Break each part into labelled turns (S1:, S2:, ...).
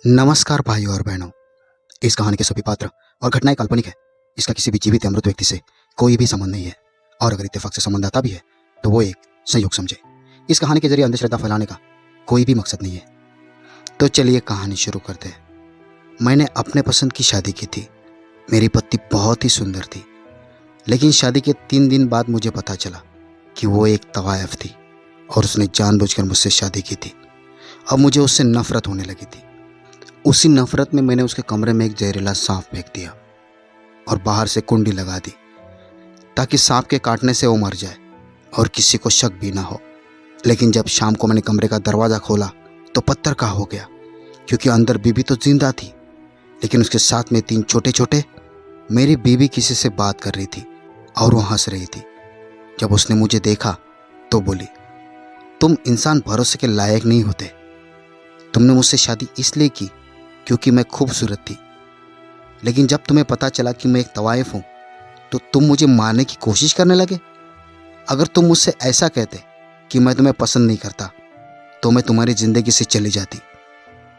S1: नमस्कार भाइयों और बहनों। इस कहानी के सभी पात्र और घटनाएं काल्पनिक है। इसका किसी भी जीवित या मृत व्यक्ति से कोई भी संबंध नहीं है, और अगर इत्तेफाक से संबंध आता भी है तो वो एक संयोग समझे। इस कहानी के जरिए अंधश्रद्धा फैलाने का कोई भी मकसद नहीं है। तो चलिए कहानी शुरू करते हैं। मैंने अपने पसंद की शादी की थी। मेरी पत्नी बहुत ही सुंदर थी, लेकिन शादी के 3 दिन बाद मुझे पता चला कि वो एक तवायफ थी और उसने जानबूझकर मुझसे शादी की थी। अब मुझे उससे नफरत होने लगी थी। उसी नफरत में मैंने उसके कमरे में एक जहरीला सांप फेंक दिया और बाहर से कुंडी लगा दी ताकि सांप के काटने से वो मर जाए और किसी को शक भी ना हो। लेकिन जब शाम को मैंने कमरे का दरवाज़ा खोला तो पत्थर का हो गया, क्योंकि अंदर बीबी तो जिंदा थी, लेकिन उसके साथ में 3 छोटे छोटे। मेरी बीबी किसी से बात कर रही थी और वो हंस रही थी। जब उसने मुझे देखा तो बोली, तुम इंसान भरोसे के लायक नहीं होते। तुमने मुझसे शादी इसलिए की क्योंकि मैं खूबसूरत थी, लेकिन जब तुम्हें पता चला कि मैं एक तवाइफ हूं तो तुम मुझे मारने की कोशिश करने लगे। अगर तुम मुझसे ऐसा कहते कि मैं तुम्हें पसंद नहीं करता तो मैं तुम्हारी जिंदगी से चली जाती।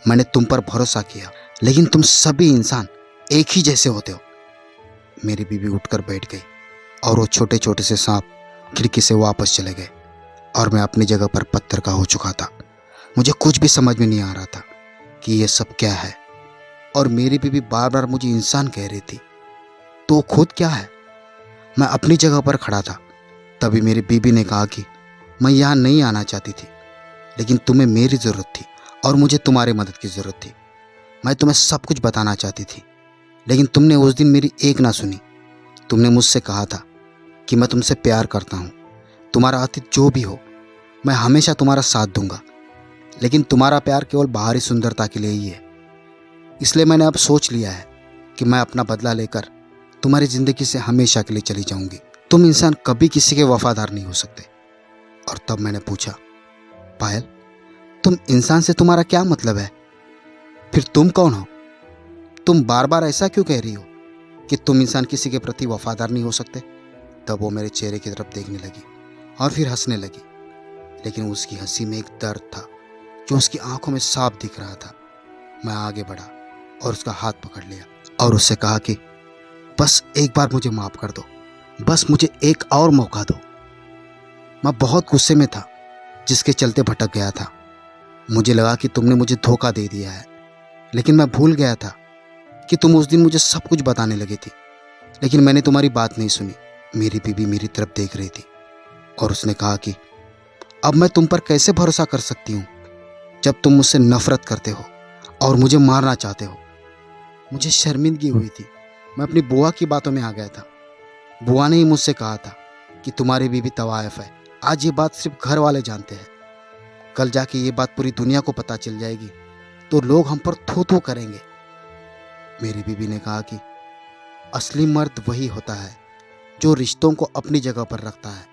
S1: मैंने तुम पर भरोसा किया, लेकिन तुम सभी इंसान एक ही जैसे होते हो। मेरी बीवी उठकर बैठ गई और वो छोटे छोटे से सांप खिड़की से वापस चले गए और मैं अपनी जगह पर पत्थर का हो चुका था। मुझे कुछ भी समझ में नहीं आ रहा था कि ये सब क्या है, और मेरी बीवी बार बार मुझे इंसान कह रही थी, तो खुद क्या है। मैं अपनी जगह पर खड़ा था। तभी मेरी बीवी ने कहा कि मैं यहाँ नहीं आना चाहती थी, लेकिन तुम्हें मेरी ज़रूरत थी और मुझे तुम्हारी मदद की ज़रूरत थी। मैं तुम्हें सब कुछ बताना चाहती थी, लेकिन तुमने उस दिन मेरी एक ना सुनी। तुमने मुझसे कहा था कि मैं तुमसे प्यार करता हूँ, तुम्हारा अतीत जो भी हो मैं हमेशा तुम्हारा साथ दूंगा, लेकिन तुम्हारा प्यार केवल बाहरी सुंदरता के लिए ही है। इसलिए मैंने अब सोच लिया है कि मैं अपना बदला लेकर तुम्हारी ज़िंदगी से हमेशा के लिए चली जाऊंगी। तुम इंसान कभी किसी के वफादार नहीं हो सकते। और तब मैंने पूछा, पायल, तुम इंसान से तुम्हारा क्या मतलब है? फिर तुम कौन हो? तुम बार बार ऐसा क्यों कह रही हो कि तुम इंसान किसी के प्रति वफादार नहीं हो सकते? तब वो मेरे चेहरे की तरफ देखने लगी और फिर हंसने लगी, लेकिन उसकी हंसी में एक दर्द था जो उसकी आंखों में साफ दिख रहा था। मैं आगे बढ़ा और उसका हाथ पकड़ लिया और उससे कहा कि बस एक बार मुझे माफ कर दो, बस मुझे एक और मौका दो। मैं बहुत गुस्से में था, जिसके चलते भटक गया था। मुझे लगा कि तुमने मुझे धोखा दे दिया है, लेकिन मैं भूल गया था कि तुम उस दिन मुझे सब कुछ बताने लगी थी, लेकिन मैंने तुम्हारी बात नहीं सुनी। मेरी बीवी मेरी तरफ देख रही थी और उसने कहा कि अब मैं तुम पर कैसे भरोसा कर सकती हूँ जब तुम मुझसे नफरत करते हो और मुझे मारना चाहते हो। मुझे शर्मिंदगी हुई थी। मैं अपनी बुआ की बातों में आ गया था। बुआ ने ही मुझसे कहा था कि तुम्हारी बीवी तवायफ है। आज ये बात सिर्फ घर वाले जानते हैं, कल जाके ये बात पूरी दुनिया को पता चल जाएगी तो लोग हम पर थू थू करेंगे। मेरी बीवी ने कहा कि असली मर्द वही होता है जो रिश्तों को अपनी जगह पर रखता है।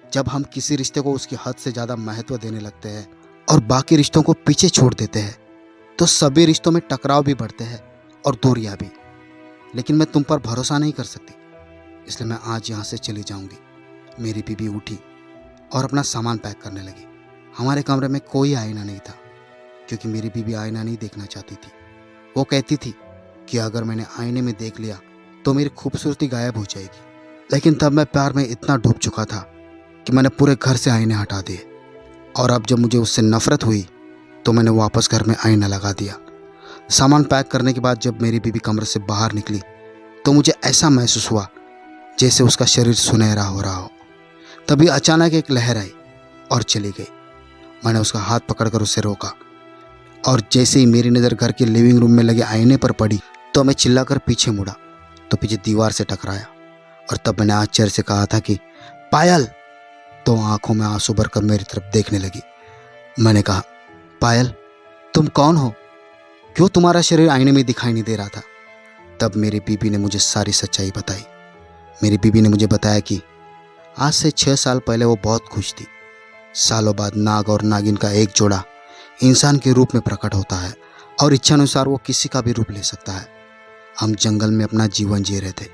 S1: जब हम किसी रिश्ते को उसकी हद से ज़्यादा महत्व देने लगते हैं और बाकी रिश्तों को पीछे छोड़ देते हैं तो सभी रिश्तों में टकराव भी बढ़ते हैं और दूरियां भी। लेकिन मैं तुम पर भरोसा नहीं कर सकती, इसलिए मैं आज यहाँ से चली जाऊंगी। मेरी बीवी उठी और अपना सामान पैक करने लगी। हमारे कमरे में कोई आईना नहीं था, क्योंकि मेरी बीवी आईना नहीं देखना चाहती थी। वो कहती थी कि अगर मैंने आईने में देख लिया तो मेरी खूबसूरती गायब हो जाएगी। लेकिन तब मैं प्यार में इतना डूब चुका था कि मैंने पूरे घर से आईने हटा दिए, और अब जब मुझे उससे नफरत हुई तो मैंने वापस घर में आईना लगा दिया। सामान पैक करने के बाद जब मेरी बीवी कमरे से बाहर निकली तो मुझे ऐसा महसूस हुआ जैसे उसका शरीर सुनहरा हो रहा हो। तभी अचानक एक लहर आई और चली गई। मैंने उसका हाथ पकड़कर उसे रोका, और जैसे ही मेरी नज़र घर के लिविंग रूम में लगे आईने पर पड़ी तो मैं चिल्लाकर पीछे मुड़ा तो पीछे दीवार से टकराया। और तब मैंने आश्चर्य से कहा था कि पायल। तो आंखों में आंसू भरकर मेरी तरफ देखने लगी। मैंने कहा, पायल, तुम कौन हो? क्यों तुम्हारा शरीर आईने में दिखाई नहीं दे रहा था? तब मेरी बीबी ने मुझे सारी सच्चाई बताई। मेरी बीबी ने मुझे बताया कि आज से 6 साल पहले वो बहुत खुश थी। सालों बाद नाग और नागिन का एक जोड़ा इंसान के रूप में प्रकट होता है और इच्छानुसार वो किसी का भी रूप ले सकता है। हम जंगल में अपना जीवन जी रहे थे,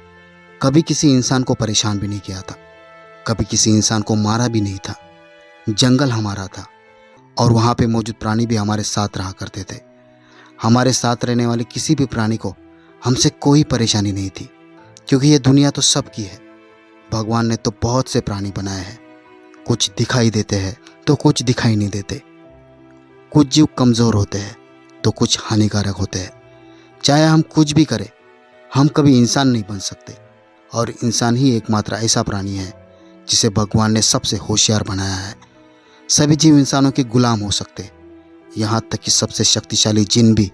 S1: कभी किसी इंसान को परेशान भी नहीं किया था, कभी किसी इंसान को मारा भी नहीं था। जंगल हमारा था और वहाँ पे मौजूद प्राणी भी हमारे साथ रहा करते थे। हमारे साथ रहने वाले किसी भी प्राणी को हमसे कोई परेशानी नहीं थी, क्योंकि ये दुनिया तो सबकी है। भगवान ने तो बहुत से प्राणी बनाए हैं, कुछ दिखाई देते हैं तो कुछ दिखाई नहीं देते। कुछ जीव कमज़ोर होते हैं तो कुछ हानिकारक होते हैं। चाहे हम कुछ भी करें, हम कभी इंसान नहीं बन सकते, और इंसान ही एकमात्र ऐसा प्राणी है जिसे भगवान ने सबसे होशियार बनाया है। सभी जीव इंसानों के गुलाम हो सकते, यहाँ तक कि सबसे शक्तिशाली जिन भी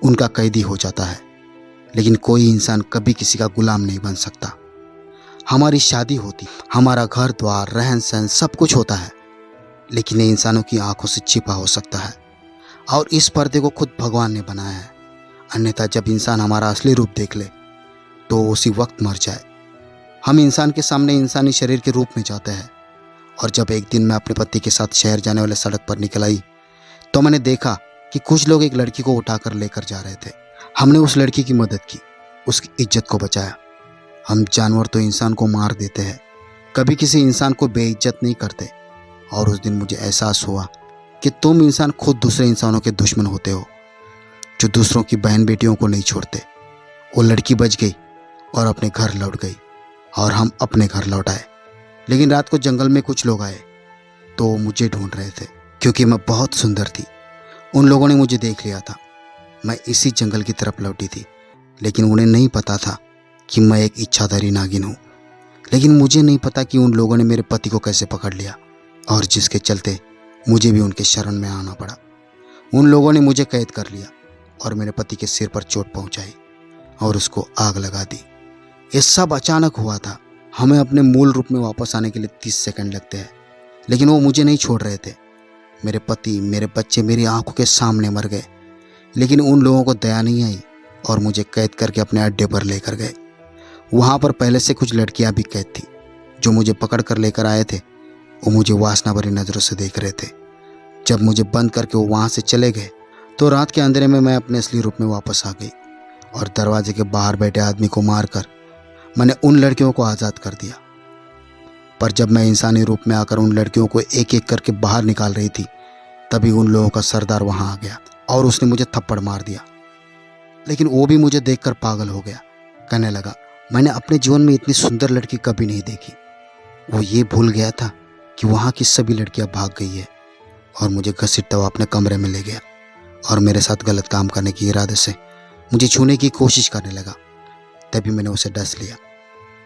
S1: उनका कैदी हो जाता है, लेकिन कोई इंसान कभी किसी का गुलाम नहीं बन सकता। हमारी शादी होती, हमारा घर द्वार रहन सहन सब कुछ होता है, लेकिन ये इंसानों की आंखों से छिपा हो सकता है, और इस पर्दे को खुद भगवान ने बनाया है। अन्यथा जब इंसान हमारा असली रूप देख ले तो उसी वक्त मर जाए। हम इंसान के सामने इंसानी शरीर के रूप में जाते हैं, और जब एक दिन मैं अपने पति के साथ शहर जाने वाले सड़क पर निकल आई तो मैंने देखा कि कुछ लोग एक लड़की को उठाकर लेकर जा रहे थे। हमने उस लड़की की मदद की, उसकी इज्जत को बचाया। हम जानवर तो इंसान को मार देते हैं, कभी किसी इंसान को बेइज्जत नहीं करते। और उस दिन मुझे एहसास हुआ कि तुम इंसान खुद दूसरे इंसानों के दुश्मन होते हो, जो दूसरों की बहन बेटियों को नहीं छोड़ते। वो लड़की बच गई और अपने घर लौट गई, और हम अपने घर लौट आए। लेकिन रात को जंगल में कुछ लोग आए तो वो मुझे ढूंढ रहे थे, क्योंकि मैं बहुत सुंदर थी। उन लोगों ने मुझे देख लिया था। मैं इसी जंगल की तरफ लौटी थी, लेकिन उन्हें नहीं पता था कि मैं एक इच्छाधारी नागिन हूँ। लेकिन मुझे नहीं पता कि उन लोगों ने मेरे पति को कैसे पकड़ लिया, और जिसके चलते मुझे भी उनके शरण में आना पड़ा। उन लोगों ने मुझे कैद कर लिया और मेरे पति के सिर पर चोट पहुंचाई और उसको आग लगा दी। ये सब अचानक हुआ था। हमें अपने मूल रूप में वापस आने के लिए 30 सेकंड लगते हैं, लेकिन वो मुझे नहीं छोड़ रहे थे। मेरे पति, मेरे बच्चे मेरी आंखों के सामने मर गए, लेकिन उन लोगों को दया नहीं आई और मुझे कैद करके अपने अड्डे पर लेकर गए। वहाँ पर पहले से कुछ लड़कियाँ भी कैद थी। जो मुझे पकड़ कर लेकर आए थे वो मुझे वासना भरी नज़रों से देख रहे थे। जब मुझे बंद करके वो वहाँ से चले गए तो रात के अंधेरे में मैं अपने असली रूप में वापस आ गई, और दरवाजे के बाहर बैठे आदमी को मारकर मैंने उन लड़कियों को आज़ाद कर दिया। पर जब मैं इंसानी रूप में आकर उन लड़कियों को एक एक करके बाहर निकाल रही थी, तभी उन लोगों का सरदार वहाँ आ गया और उसने मुझे थप्पड़ मार दिया। लेकिन वो भी मुझे देखकर पागल हो गया। कहने लगा, मैंने अपने जीवन में इतनी सुंदर लड़की कभी नहीं देखी। वो ये भूल गया था कि वहाँ की सभी लड़कियाँ भाग गई है, और मुझे घसीटता हुआ अपने कमरे में ले गया और मेरे साथ गलत काम करने के इरादे से मुझे छूने की कोशिश करने लगा। तभी मैंने उसे डस लिया,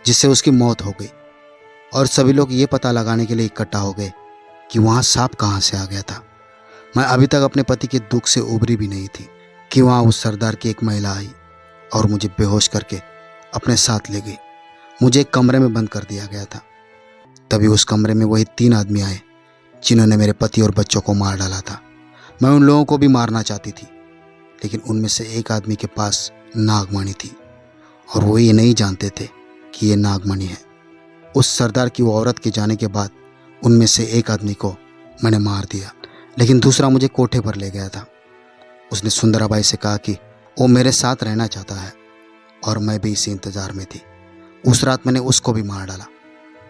S1: जिससे उसकी मौत हो गई। और सभी लोग ये पता लगाने के लिए इकट्ठा हो गए कि वहाँ सांप कहाँ से आ गया था। मैं अभी तक अपने पति के दुख से उभरी भी नहीं थी कि वहाँ उस सरदार की एक महिला आई और मुझे बेहोश करके अपने साथ ले गई। मुझे एक कमरे में बंद कर दिया गया था। तभी उस कमरे में वही 3 आदमी आए जिन्होंने मेरे पति और बच्चों को मार डाला था। मैं उन लोगों को भी मारना चाहती थी, लेकिन उनमें से एक आदमी के पास नागमणि थी, और वो ये नहीं जानते थे कि ये नागमणि है। उस सरदार की वो औरत के जाने के बाद उनमें से एक आदमी को मैंने मार दिया, लेकिन दूसरा मुझे कोठे पर ले गया था। उसने सुंदराबाई से कहा कि वो मेरे साथ रहना चाहता है, और मैं भी इसी इंतज़ार में थी। उस रात मैंने उसको भी मार डाला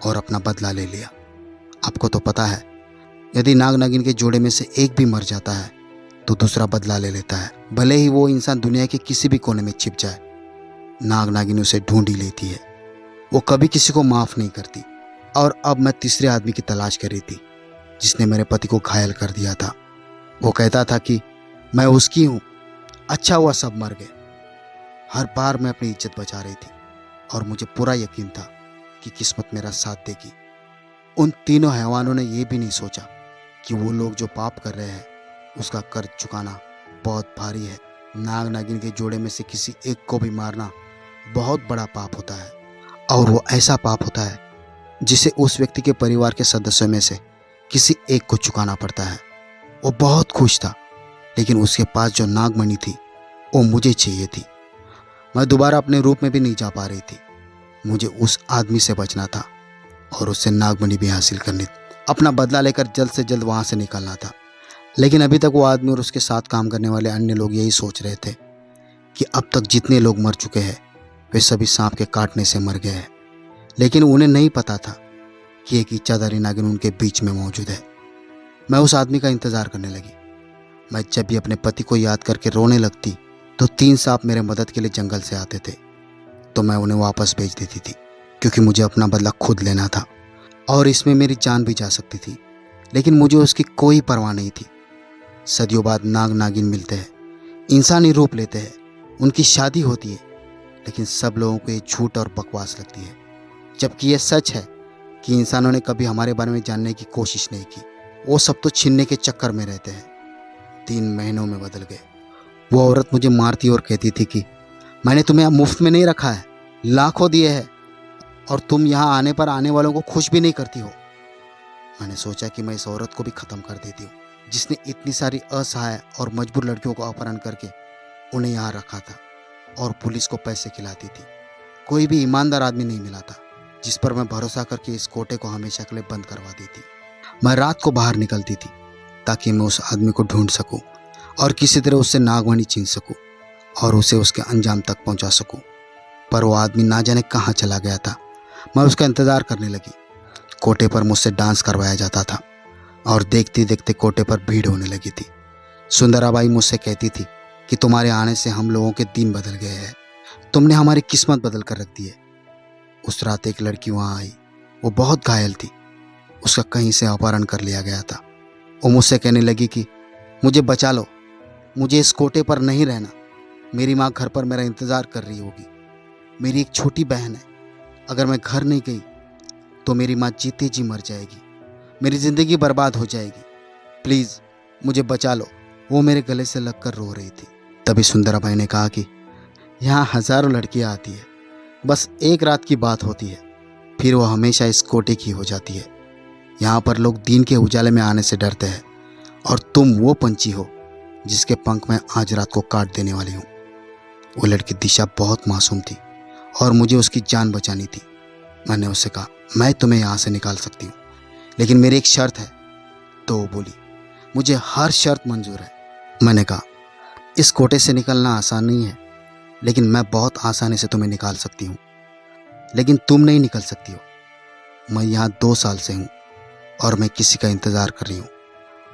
S1: और अपना बदला ले लिया। आपको तो पता है, यदि नाग नागिन के जोड़े में से एक भी मर जाता है तो दूसरा बदला ले लेता है, भले ही वो इंसान दुनिया के किसी भी कोने में छिप जाए। नाग नागिन उसे ढूंढ ही लेती है, वो कभी किसी को माफ़ नहीं करती। और अब मैं तीसरे आदमी की तलाश कर रही थी जिसने मेरे पति को घायल कर दिया था। वो कहता था कि मैं उसकी हूँ, अच्छा हुआ सब मर गए। हर बार मैं अपनी इज्जत बचा रही थी, और मुझे पूरा यकीन था कि किस्मत मेरा साथ देगी। उन तीनों हैवानों ने यह भी नहीं सोचा कि वो लोग जो पाप कर रहे हैं उसका कर्ज चुकाना बहुत भारी है। नाग नागिन के जोड़े में से किसी एक को भी मारना बहुत बड़ा पाप होता है, और वो ऐसा पाप होता है जिसे उस व्यक्ति के परिवार के सदस्यों में से किसी एक को चुकाना पड़ता है। वो बहुत खुश था, लेकिन उसके पास जो नागमणि थी वो मुझे चाहिए थी। मैं दोबारा अपने रूप में भी नहीं जा पा रही थी। मुझे उस आदमी से बचना था और उससे नागमणि भी हासिल करनी थी। अपना बदला लेकर जल्द से जल्द वहाँ से निकलना था। लेकिन अभी तक वो आदमी और उसके साथ काम करने वाले अन्य लोग यही सोच रहे थे कि अब तक जितने लोग मर चुके हैं वे सभी सांप के काटने से मर गए हैं। लेकिन उन्हें नहीं पता था कि एक इच्छाधारी नागिन उनके बीच में मौजूद है। मैं उस आदमी का इंतज़ार करने लगी। मैं जब भी अपने पति को याद करके रोने लगती तो 3 सांप मेरे मदद के लिए जंगल से आते थे, तो मैं उन्हें वापस भेज देती थी, क्योंकि मुझे अपना बदला खुद लेना था और इसमें मेरी जान भी जा सकती थी। लेकिन मुझे उसकी कोई परवाह नहीं थी। सदियों बाद नाग नागिन मिलते हैं, इंसानी रूप लेते हैं, उनकी शादी होती है, लेकिन सब लोगों को ये झूठ और बकवास लगती है, जबकि ये सच है कि इंसानों ने कभी हमारे बारे में जानने की कोशिश नहीं की। वो सब तो छीनने के चक्कर में रहते हैं। 3 महीनों में बदल गए। वो औरत मुझे मारती और कहती थी कि मैंने तुम्हें मुफ्त में नहीं रखा है, लाखों दिए हैं, और तुम यहाँ आने पर आने वालों को खुश भी नहीं करती हो। मैंने सोचा कि मैं इस औरत को भी ख़त्म कर देती हूँ, जिसने इतनी सारी असहाय और मजबूर लड़कियों को अपहरण करके उन्हें यहाँ रखा था और पुलिस को पैसे खिलाती थी। कोई भी ईमानदार आदमी नहीं मिला था जिस पर मैं भरोसा करके इस कोटे को हमेशा के लिए बंद करवा देती। मैं रात को बाहर निकलती थी ताकि मैं उस आदमी को ढूंढ सकूं और किसी तरह उससे नागवानी छीन सकूं और उसे उसके अंजाम तक पहुंचा सकूं। पर वो आदमी ना जाने कहाँ चला गया था। मैं उसका इंतज़ार करने लगी। कोटे पर मुझसे डांस करवाया जाता था और देखते देखते कोटे पर भीड़ होने लगी थी। सुंदराबाई मुझसे कहती थी कि तुम्हारे आने से हम लोगों के दिन बदल गए हैं, तुमने हमारी किस्मत बदल कर रख दी है। उस रात एक लड़की वहाँ आई। वो बहुत घायल थी, उसका कहीं से अपहरण कर लिया गया था। वो मुझसे कहने लगी कि मुझे बचा लो, मुझे इस कोटे पर नहीं रहना, मेरी माँ घर पर मेरा इंतज़ार कर रही होगी। मेरी एक छोटी बहन है, अगर मैं घर नहीं गई तो मेरी माँ जीते जी मर जाएगी, मेरी ज़िंदगी बर्बाद हो जाएगी, प्लीज़ मुझे बचा लो। वो मेरे गले से लगकर रो रही थी। तभी सुंदराबाई ने कहा कि यहाँ हज़ारों लड़कियाँ आती है, बस एक रात की बात होती है, फिर वो हमेशा इस कोटे की हो जाती है। यहाँ पर लोग दिन के उजाले में आने से डरते हैं, और तुम वो पंछी हो जिसके पंख मैं आज रात को काट देने वाली हूँ। वो लड़की दिशा बहुत मासूम थी और मुझे उसकी जान बचानी थी। मैंने उससे कहा मैं तुम्हें यहाँ से निकाल सकती हूँ, लेकिन मेरी एक शर्त है। तो वो बोली मुझे हर शर्त मंजूर है। मैंने कहा इस कोटे से निकलना आसान नहीं है, लेकिन मैं बहुत आसानी से तुम्हें निकाल सकती हूँ, लेकिन तुम नहीं निकल सकती हो। मैं यहाँ 2 साल से हूँ और मैं किसी का इंतज़ार कर रही हूँ,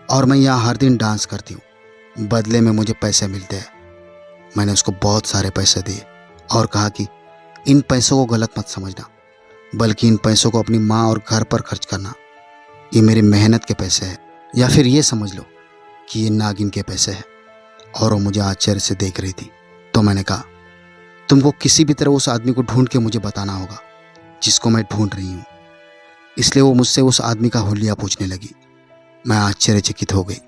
S1: और मैं यहाँ हर दिन डांस करती हूँ, बदले में मुझे पैसे मिलते हैं। मैंने उसको बहुत सारे पैसे दिए और कहा कि इन पैसों को गलत मत समझना, बल्कि इन पैसों को अपनी माँ और घर पर खर्च करना। ये मेरी मेहनत के पैसे हैं, या फिर ये समझ लो कि ये नागिन के पैसे हैं। और वो मुझे आश्चर्य से देख रही थी। तो मैंने कहा तुमको किसी भी तरह उस आदमी को ढूंढ के मुझे बताना होगा जिसको मैं ढूंढ रही हूँ। इसलिए वो मुझसे उस आदमी का हुलिया पूछने लगी। मैं आश्चर्यचकित हो गई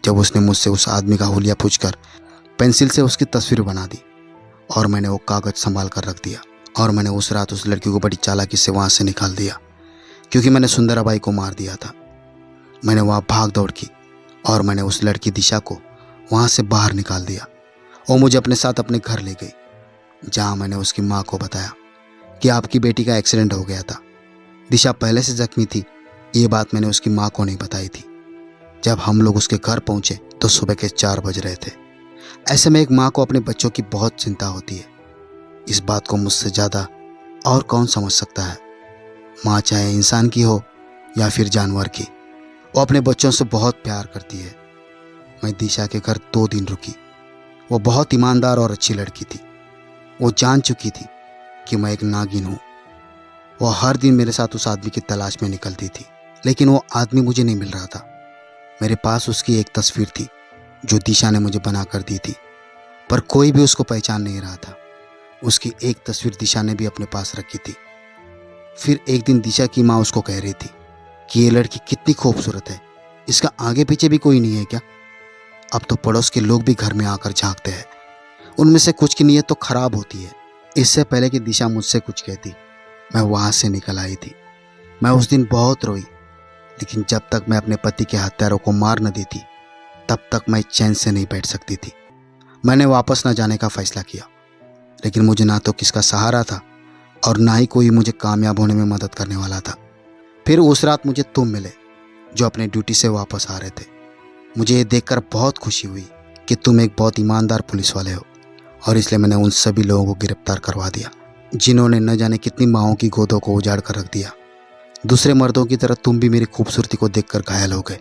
S1: जब उसने मुझसे उस आदमी का हुलिया पूछकर पेंसिल से उसकी तस्वीर बना दी, और मैंने वो कागज़ संभाल कर रख दिया। और मैंने उस रात उस लड़की को बड़ी चालाकी से वहाँ से निकाल दिया, क्योंकि मैंने सुंदराबाई को मार दिया था। मैंने वहाँ भाग दौड़ की और मैंने उस लड़की दिशा को वहाँ से बाहर निकाल दिया। वो मुझे अपने साथ अपने घर ले गई, जहाँ मैंने उसकी माँ को बताया कि आपकी बेटी का एक्सीडेंट हो गया था। दिशा पहले से जख्मी थी, ये बात मैंने उसकी माँ को नहीं बताई थी। जब हम लोग उसके घर पहुँचे तो सुबह के 4 बज रहे थे। ऐसे में एक माँ को अपने बच्चों की बहुत चिंता होती है। इस बात को मुझसे ज़्यादा और कौन समझ सकता है। माँ चाहे इंसान की हो या फिर जानवर की, वो अपने बच्चों से बहुत प्यार करती है। मैं दिशा के घर 2 दिन रुकी। वो बहुत ईमानदार और अच्छी लड़की थी। वो जान चुकी थी कि मैं एक नागिन हूँ। वो हर दिन मेरे साथ उस आदमी की तलाश में निकलती थी, लेकिन वो आदमी मुझे नहीं मिल रहा था। मेरे पास उसकी एक तस्वीर थी जो दिशा ने मुझे बना कर दी थी, पर कोई भी उसको पहचान नहीं रहा था। उसकी एक तस्वीर दिशा ने भी अपने पास रखी थी। फिर एक दिन दिशा की माँ उसको कह रही थी कि ये लड़की कितनी खूबसूरत है, इसका आगे पीछे भी कोई नहीं है क्या? अब तो पड़ोस के लोग भी घर में आकर झांकते हैं, उनमें से कुछ की नीयत तो खराब होती है। इससे पहले कि दिशा मुझसे कुछ कहती, मैं वहाँ से निकल आई थी। मैं उस दिन बहुत रोई, लेकिन जब तक मैं अपने पति के हत्यारों को मार न देती तब तक मैं चैन से नहीं बैठ सकती थी। मैंने वापस न जाने का फैसला किया, लेकिन मुझे ना तो किसका सहारा था और ना ही कोई मुझे कामयाब होने में मदद करने वाला था। फिर उस रात मुझे तुम मिले जो अपने ड्यूटी से वापस आ रहे थे। मुझे ये देखकर बहुत खुशी हुई कि तुम एक बहुत ईमानदार पुलिस वाले हो, और इसलिए मैंने उन सभी लोगों को गिरफ्तार करवा दिया जिन्होंने न जाने कितनी माँओं की गोदों को उजाड़ कर रख दिया। दूसरे मर्दों की तरह तुम भी मेरी खूबसूरती को देखकर घायल हो गए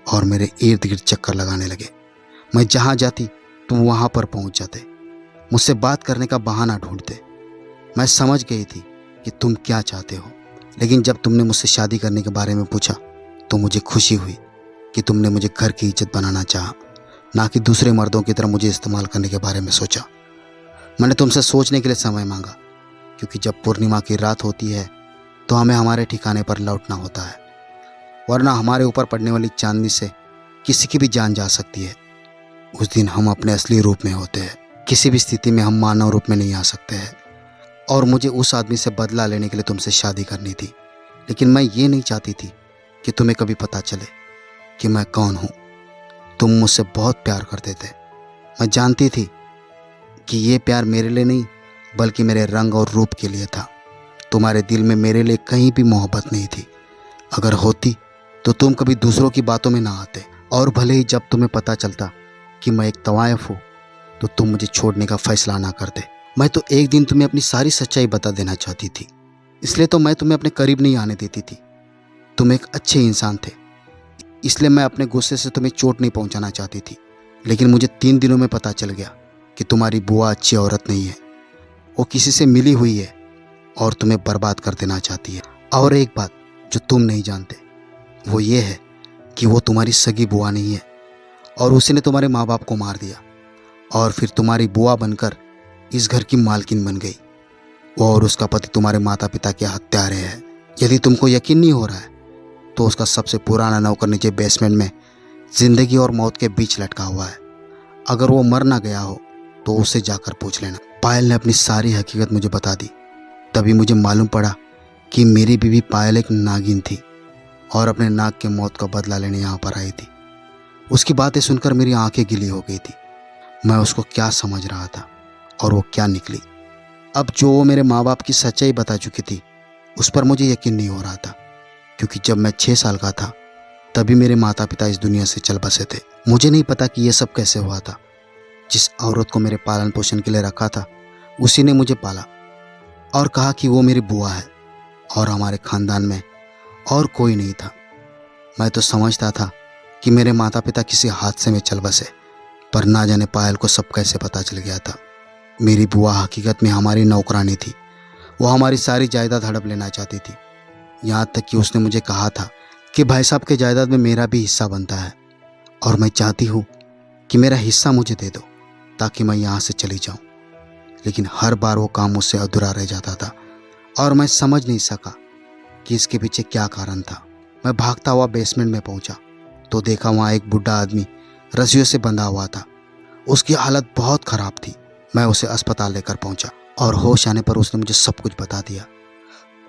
S1: और मेरे इर्द गिर्द चक्कर लगाने लगे। मैं जहाँ जाती तुम वहाँ पर पहुँच जाते, मुझसे बात करने का बहाना ढूंढते। मैं समझ गई थी कि तुम क्या चाहते हो, लेकिन जब तुमने मुझसे शादी करने के बारे में पूछा तो मुझे खुशी हुई कि तुमने मुझे घर की इज्जत बनाना चाहा, ना कि दूसरे मर्दों की तरह मुझे इस्तेमाल करने के बारे में सोचा। मैंने तुमसे सोचने के लिए समय मांगा, क्योंकि जब पूर्णिमा की रात होती है तो हमें हमारे ठिकाने पर लौटना होता है, वरना हमारे ऊपर पड़ने वाली चांदनी से किसी की भी जान जा सकती है। उस दिन हम अपने असली रूप में होते हैं, किसी भी स्थिति में हम मानव रूप में नहीं आ सकते हैं। और मुझे उस आदमी से बदला लेने के लिए तुमसे शादी करनी थी, लेकिन मैं ये नहीं चाहती थी कि तुम्हें कभी पता चले कि मैं कौन हूँ। तुम मुझसे बहुत प्यार करते थे। मैं जानती थी कि ये प्यार मेरे लिए नहीं बल्कि मेरे रंग और रूप के लिए था। तुम्हारे दिल में मेरे लिए कहीं भी मोहब्बत नहीं थी। अगर होती तो तुम कभी दूसरों की बातों में ना आते, और भले ही जब तुम्हें पता चलता कि मैं एक तवायफ हूँ तो तुम मुझे छोड़ने का फैसला ना करते। मैं तो एक दिन तुम्हें अपनी सारी सच्चाई बता देना चाहती थी, इसलिए तो मैं तुम्हें अपने करीब नहीं आने देती थी। तुम एक अच्छे इंसान थे, इसलिए मैं अपने गुस्से से तुम्हें चोट नहीं पहुंचाना चाहती थी। लेकिन मुझे 3 दिनों में पता चल गया कि तुम्हारी बुआ अच्छी औरत नहीं है, वो किसी से मिली हुई है और तुम्हें बर्बाद कर देना चाहती है। और एक बात जो तुम नहीं जानते वो ये है कि वो तुम्हारी सगी बुआ नहीं है, और उसी ने तुम्हारे माँ बाप को मार दिया और फिर तुम्हारी बुआ बनकर इस घर की मालकिन बन गई। वो और उसका पति तुम्हारे माता पिता के हत्यारे हैं। यदि तुमको यकीन नहीं हो रहा है तो उसका सबसे पुराना नौकर नीचे बेसमेंट में जिंदगी और मौत के बीच लटका हुआ है। अगर वो मर ना गया हो तो उससे जाकर पूछ लेना। पायल ने अपनी सारी हकीकत मुझे बता दी। तभी मुझे मालूम पड़ा कि मेरी बीवी पायल एक नागिन थी और अपने नाग के मौत का बदला लेने यहाँ पर आई थी। उसकी बातें सुनकर मेरी आंखें गीली हो गई थी। मैं उसको क्या समझ रहा था और वो क्या निकली। अब जो वो मेरे माँ बाप की सच्चाई बता चुकी थी उस पर मुझे यकीन नहीं हो रहा था, क्योंकि जब मैं 6 साल का था तभी मेरे माता पिता इस दुनिया से चल बसे थे। मुझे नहीं पता कि यह सब कैसे हुआ था। जिस औरत को मेरे पालन पोषण के लिए रखा था उसी ने मुझे पाला और कहा कि वो मेरी बुआ है और हमारे खानदान में और कोई नहीं था। मैं तो समझता था कि मेरे माता पिता किसी हादसे में चल बसे, पर ना जाने पायल को सब कैसे पता चल गया था। मेरी बुआ हकीकत में हमारी नौकरानी थी। वो हमारी सारी जायदाद हड़प लेना चाहती थी। यहाँ तक कि उसने मुझे कहा था कि भाई साहब के जायदाद में मेरा भी हिस्सा बनता है और मैं चाहती हूँ कि मेरा हिस्सा मुझे दे दो ताकि मैं यहाँ से चली जाऊँ। लेकिन हर बार वो काम मुझसे अधूरा रह जाता था और मैं समझ नहीं सका कि इसके पीछे क्या कारण था। मैं भागता हुआ बेसमेंट में पहुँचा तो देखा वहाँ एक बुढ़ा आदमी रस्सियों से बंधा हुआ था। उसकी हालत बहुत ख़राब थी। मैं उसे अस्पताल लेकर पहुँचा और होश आने पर उसने मुझे सब कुछ बता दिया।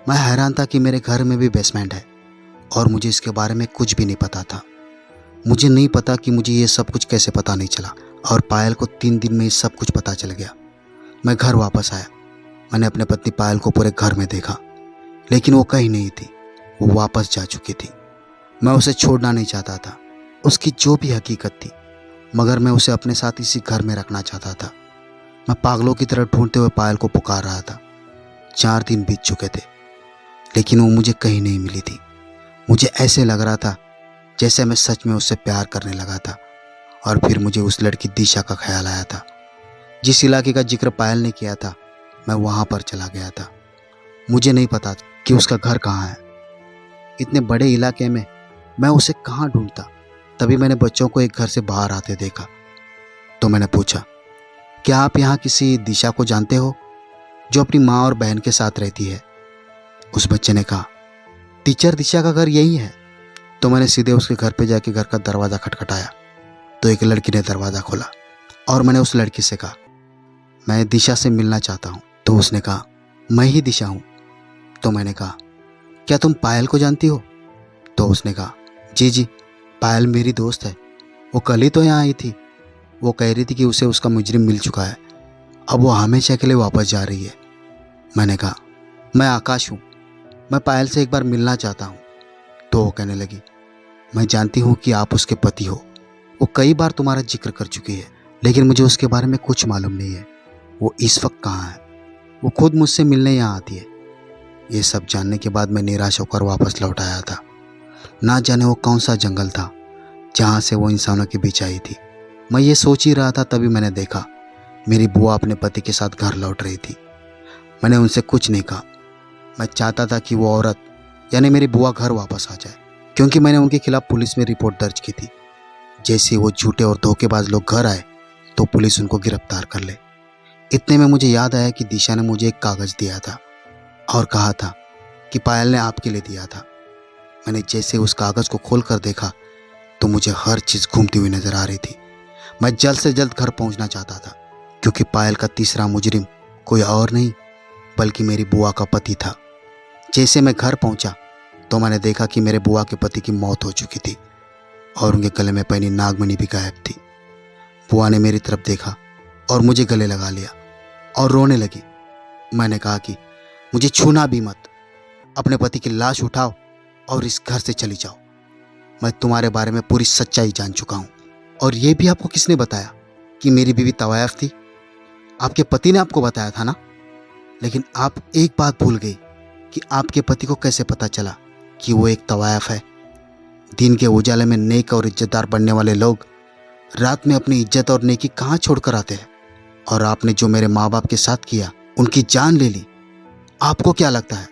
S1: मैं हैरान था कि मेरे घर में भी बेसमेंट है और मुझे इसके बारे में कुछ भी नहीं पता था। मुझे नहीं पता कि मुझे ये सब कुछ कैसे पता नहीं चला, और पायल को 3 दिन में ये सब कुछ पता चल गया। मैं घर वापस आया। मैंने अपने पत्नी पायल को पूरे घर में देखा, लेकिन वो कहीं नहीं थी। वो वापस जा चुकी थी। मैं उसे छोड़ना नहीं चाहता था, उसकी जो भी हकीकत थी, मगर मैं उसे अपने साथ इसी घर में रखना चाहता था। मैं पागलों की तरह ढूंढते हुए पायल को पुकार रहा था। 4 दिन बीत चुके थे, लेकिन वो मुझे कहीं नहीं मिली थी। मुझे ऐसे लग रहा था जैसे मैं सच में उससे प्यार करने लगा था। और फिर मुझे उस लड़की दिशा का ख्याल आया था। जिस इलाके का जिक्र पायल ने किया था, मैं वहाँ पर चला गया था। मुझे नहीं पता कि उसका घर कहाँ है। इतने बड़े इलाके में मैं उसे कहाँ ढूंढता। तभी मैंने बच्चों को एक घर से बाहर आते देखा तो मैंने पूछा, क्या आप यहाँ किसी दिशा को जानते हो जो अपनी माँ और बहन के साथ रहती है? उस बच्चे ने कहा, टीचर दिशा का घर यही है। तो मैंने सीधे उसके घर पे जाके घर का दरवाज़ा खटखटाया तो एक लड़की ने दरवाज़ा खोला और मैंने उस लड़की से कहा, मैं दिशा से मिलना चाहता हूँ। तो उसने कहा, मैं ही दिशा हूँ। तो मैंने कहा, क्या तुम पायल को जानती हो? तो उसने कहा, जी जी, पायल मेरी दोस्त है। वो कल ही तो यहाँ आई थी। वो कह रही थी कि उसे उसका मुजरिम मिल चुका है, अब वो हमेशा के लिए वापस जा रही है। मैंने कहा, मैं आकाश हूँ, मैं पायल से एक बार मिलना चाहता हूँ। तो वो कहने लगी, मैं जानती हूँ कि आप उसके पति हो। वो कई बार तुम्हारा जिक्र कर चुकी है, लेकिन मुझे उसके बारे में कुछ मालूम नहीं है। वो इस वक्त कहाँ है? वो खुद मुझसे मिलने यहाँ आती है। ये सब जानने के बाद मैं निराश होकर वापस लौट आया था। ना जाने वो कौन सा जंगल था जहाँ से वो इंसानों के बीच आई थी। मैं ये सोच ही रहा था तभी मैंने देखा मेरी बुआ अपने पति के साथ घर लौट रही थी। मैंने उनसे कुछ नहीं कहा। मैं चाहता था कि वो औरत यानी मेरी बुआ घर वापस आ जाए, क्योंकि मैंने उनके खिलाफ पुलिस में रिपोर्ट दर्ज की थी। जैसे वो झूठे और धोखेबाज लोग घर आए तो पुलिस उनको गिरफ्तार कर ले। इतने में मुझे याद आया कि दिशा ने मुझे एक कागज दिया था और कहा था कि पायल ने आपके लिए दिया था। मैंने जैसे उस कागज को खोल कर देखा तो मुझे हर चीज़ घूमती हुई नजर आ रही थी। मैं जल्द से जल्द घर पहुंचना चाहता था, क्योंकि पायल का तीसरा मुजरिम कोई और नहीं बल्कि मेरी बुआ का पति था। जैसे मैं घर पहुंचा तो मैंने देखा कि मेरे बुआ के पति की मौत हो चुकी थी और उनके गले में पहनी नागमणि भी गायब थी। बुआ ने मेरी तरफ देखा और मुझे गले लगा लिया और रोने लगी। मैंने कहा कि मुझे छूना भी मत, अपने पति की लाश उठाओ और इस घर से चली जाओ। मैं तुम्हारे बारे में पूरी सच्चाई जान चुका हूँ। और ये भी आपको किसने बताया कि मेरी बीवी तवायफ थी? आपके पति ने आपको बताया था ना? लेकिन आप एक बात भूल गई कि आपके पति को कैसे पता चला कि वो एक तवायफ है। दिन के उजाले में नेक और इज्जतदार बनने वाले लोग रात में अपनी इज्जत और नेकी कहाँ छोड़ कर आते हैं? और आपने जो मेरे माँ बाप के साथ किया, उनकी जान ले ली। आपको क्या लगता है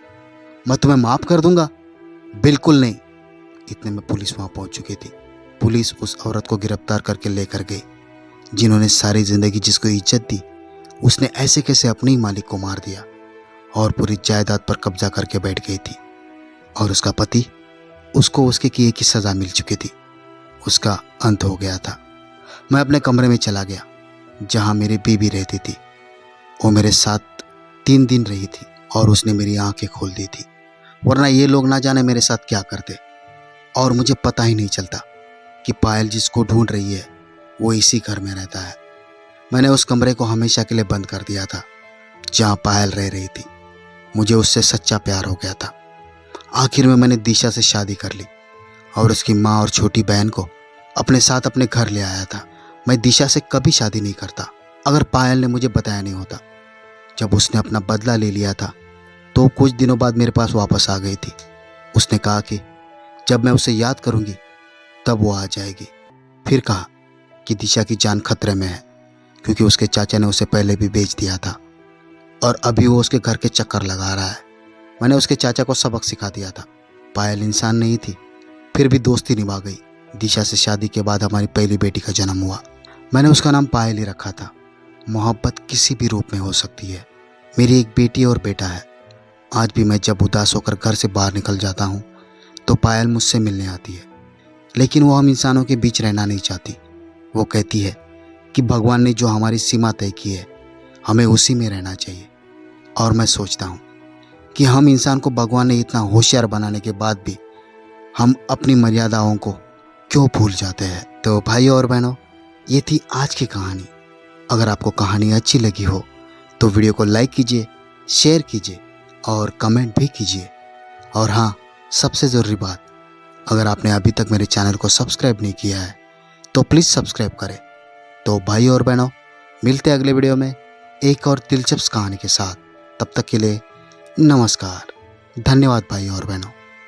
S1: मैं तुम्हें माफ कर दूंगा? बिल्कुल नहीं। इतने में पुलिस वहां पहुंच चुकी थी। पुलिस उस औरत को गिरफ्तार करके लेकर गई जिन्होंने सारी जिंदगी जिसको इज्जत दी, उसने ऐसे कैसे अपने ही मालिक को मार दिया और पूरी जायदाद पर कब्जा करके बैठ गई थी। और उसका पति, उसको उसके किए की सजा मिल चुकी थी। उसका अंत हो गया था। मैं अपने कमरे में चला गया जहां मेरी बीबी रहती थी। वो मेरे साथ 3 दिन रही थी और उसने मेरी आंखें खोल दी थी, वरना ये लोग ना जाने मेरे साथ क्या करते। और मुझे पता ही नहीं चलता कि पायल जिसको ढूंढ रही है वो इसी घर में रहता है। मैंने उस कमरे को हमेशा के लिए बंद कर दिया था जहां पायल रह रही थी। मुझे उससे सच्चा प्यार हो गया था। आखिर में मैंने दिशा से शादी कर ली और उसकी माँ और छोटी बहन को अपने साथ अपने घर ले आया था। मैं दिशा से कभी शादी नहीं करता अगर पायल ने मुझे बताया नहीं होता। जब उसने अपना बदला ले लिया था तो कुछ दिनों बाद मेरे पास वापस आ गई थी। उसने कहा कि जब मैं उसे याद करूंगी तब वो आ जाएगी। फिर कहा कि दिशा की जान खतरे में है, क्योंकि उसके चाचा ने उसे पहले भी बेच दिया था और अभी वो उसके घर के चक्कर लगा रहा है। मैंने उसके चाचा को सबक सिखा दिया था। पायल इंसान नहीं थी, फिर भी दोस्ती निभा गई। दिशा से शादी के बाद हमारी पहली बेटी का जन्म हुआ। मैंने उसका नाम पायल ही रखा था। मोहब्बत किसी भी रूप में हो सकती है। मेरी एक बेटी और बेटा है। आज भी मैं जब उदास होकर घर से बाहर निकल जाता हूँ तो पायल मुझसे मिलने आती है, लेकिन वो हम इंसानों के बीच रहना नहीं चाहती। वो कहती है कि भगवान ने जो हमारी सीमा तय की है हमें उसी में रहना चाहिए। और मैं सोचता हूँ कि हम इंसान को भगवान ने इतना होशियार बनाने के बाद भी हम अपनी मर्यादाओं को क्यों भूल जाते हैं। तो भाइयों और बहनों, ये थी आज की कहानी। अगर आपको कहानी अच्छी लगी हो तो वीडियो को लाइक कीजिए, शेयर कीजिए और कमेंट भी कीजिए। और हाँ, सबसे ज़रूरी बात, अगर आपने अभी तक मेरे चैनल को सब्सक्राइब नहीं किया है तो प्लीज़ सब्सक्राइब करें। तो भाइयों और बहनों, मिलते हैं अगले वीडियो में एक और दिलचस्प कहानी के साथ। तब तक के लिए नमस्कार। धन्यवाद भाइयों और बहनों।